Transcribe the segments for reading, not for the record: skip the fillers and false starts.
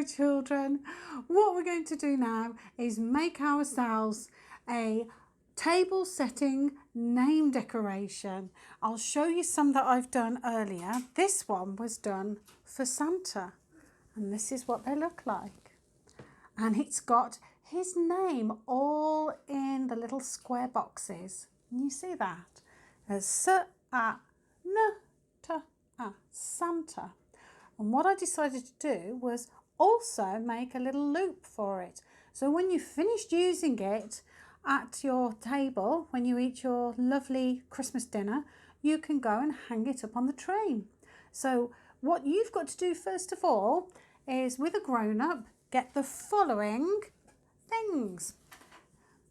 children, what we're going to do now is make ourselves a table setting name decoration. I'll show you some that I've done earlier. This one was done for Santa, and this is what they look like. And it's got his name all in the little square boxes. Can you see that? There's Santa. And what I decided to do was also make a little loop for it. So when you've finished using it at your table, when you eat your lovely Christmas dinner, you can go and hang it up on the tree. So what you've got to do first of all is, with a grown-up, get the following things.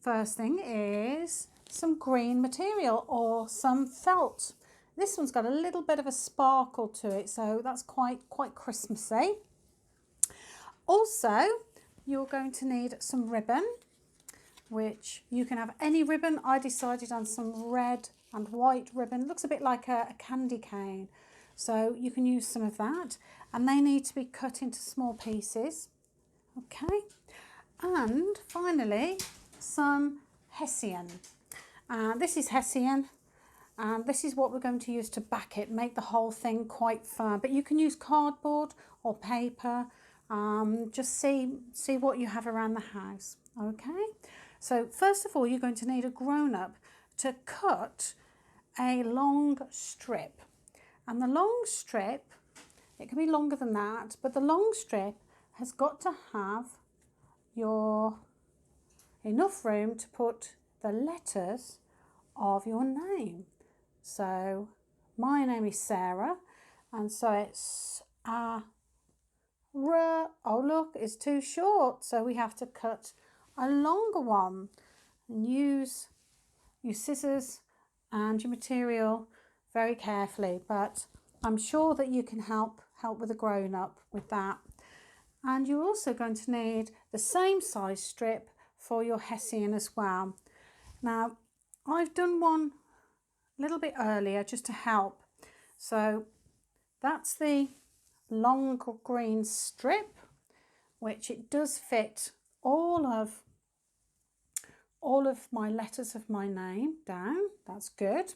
First thing is some green material or some felt. This one's got a little bit of a sparkle to it, so that's quite Christmassy. Also, you're going to need some ribbon, which you can have any ribbon. I decided on some red and white ribbon. It looks a bit like a candy cane, so you can use some of that. And they need to be cut into small pieces. Okay, and finally some hessian. This is hessian, and this is what we're going to use to back it, make the whole thing quite firm. But you can use cardboard or paper. Just see what you have around the house. Okay, so first of all, you're going to need a grown-up to cut a long strip, and the long strip, it can be longer than that, but the long strip has got to have enough room to put the letters of your name. So my name is Sarah, and so it's oh look, it's too short, so we have to cut a longer one. And use your scissors and your material very carefully, but I'm sure that you can help with a grown-up with that. And you're also going to need the same size strip for your hessian as well. Now, I've done one a little bit earlier just to help. So that's the long green strip, which it does fit all of my letters of my name down. That's good.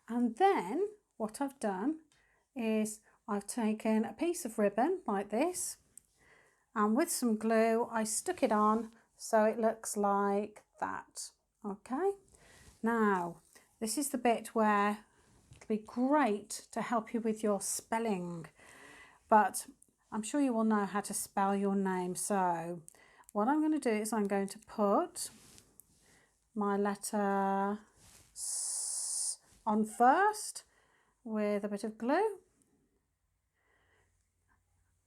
And then what I've done is I've taken a piece of ribbon like this, and with some glue I stuck it on so it looks like that. Okay, now this is the bit where it'll be great to help you with your spelling, but I'm sure you will know how to spell your name. So what I'm going to do is I'm going to put my letter S on first with a bit of glue.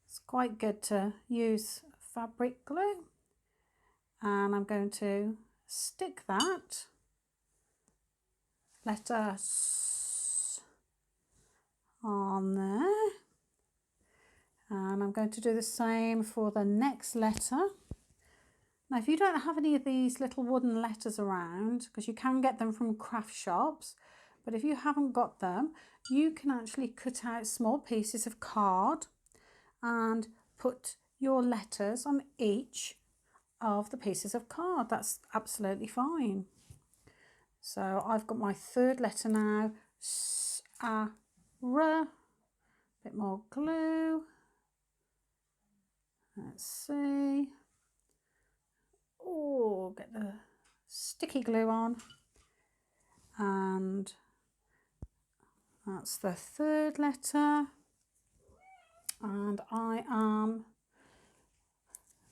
It's quite good to use fabric glue, and I'm going to stick that letter S on there, and I'm going to do the same for the next letter. Now, if you don't have any of these little wooden letters around, because you can get them from craft shops, but if you haven't got them, you can actually cut out small pieces of card and put your letters on each of the pieces of card. That's absolutely fine. So I've got my third letter now, S, A, R, bit more glue. Let's see. Oh, get the sticky glue on, and that's the third letter. And I am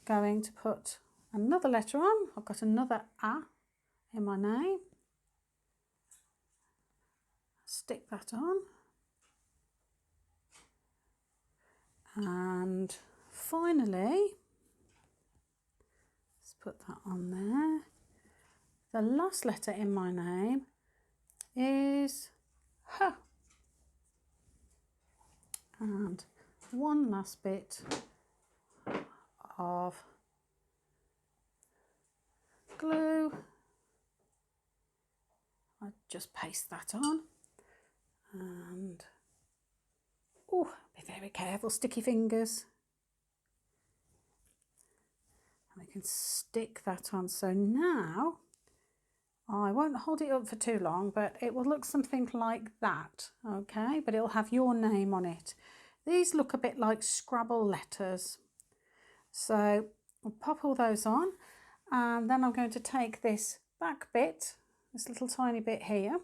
going to put another letter on. I've got another A in my name. Stick that on, and finally let's put that on there. The last letter in my name is H, and one last bit of glue. I just paste that on, and oh, be very careful, sticky fingers. I can stick that on. So now I won't hold it up for too long, but it will look something like that, okay? But it'll have your name on it. These look a bit like Scrabble letters. So I'll pop all those on, and then I'm going to take this back bit, this little tiny bit here,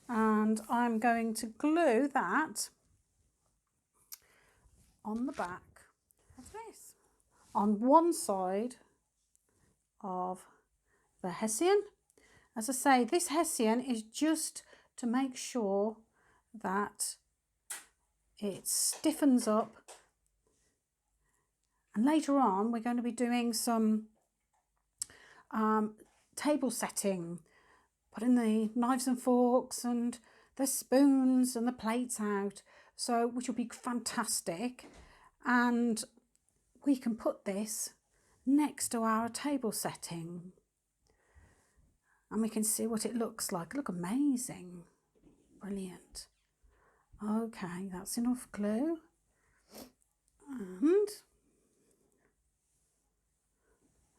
and I'm going to glue that on the back of this, on one side of the hessian. As I say, this hessian is just to make sure that it stiffens up, and later on we're going to be doing some table setting, putting the knives and forks and the spoons and the plates out, so which will be fantastic, and we can put this next to our table setting and we can see what it looks like. Look amazing, brilliant. Okay, that's enough glue, and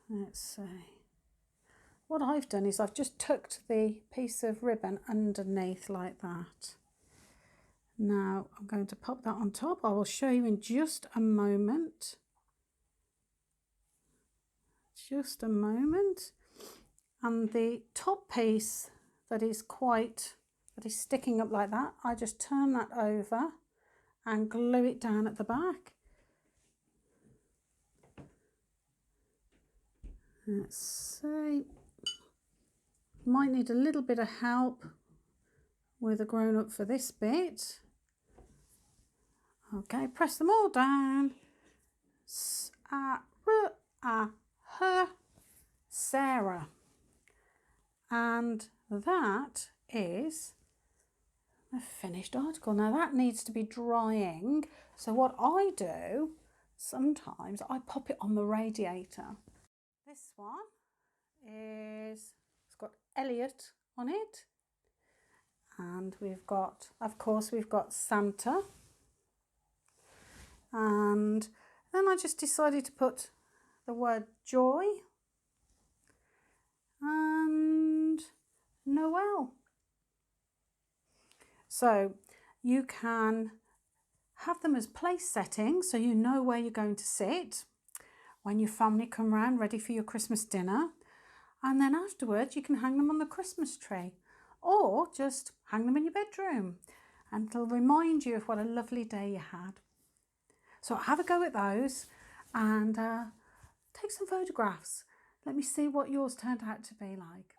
let's see. What I've done is I've just tucked the piece of ribbon underneath like that. Now I'm going to pop that on top. I will show you in just a moment. Just a moment. And the top piece that is sticking up like that, I just turn that over and glue it down at the back. Let's see. Might need a little bit of help with a grown-up for this bit. Okay, press them all down. Sarah. And that is a finished article. Now that needs to be drying. So what I do, sometimes I pop it on the radiator. This one it's got Elliot on it. And we've got, of course, we've got Santa. And then I just decided to put the word joy and Noel. So you can have them as place settings so you know where you're going to sit when your family come round ready for your Christmas dinner. And then afterwards you can hang them on the Christmas tree, or just hang them in your bedroom and it'll remind you of what a lovely day you had. So have a go at those and take some photographs. Let me see what yours turned out to be like.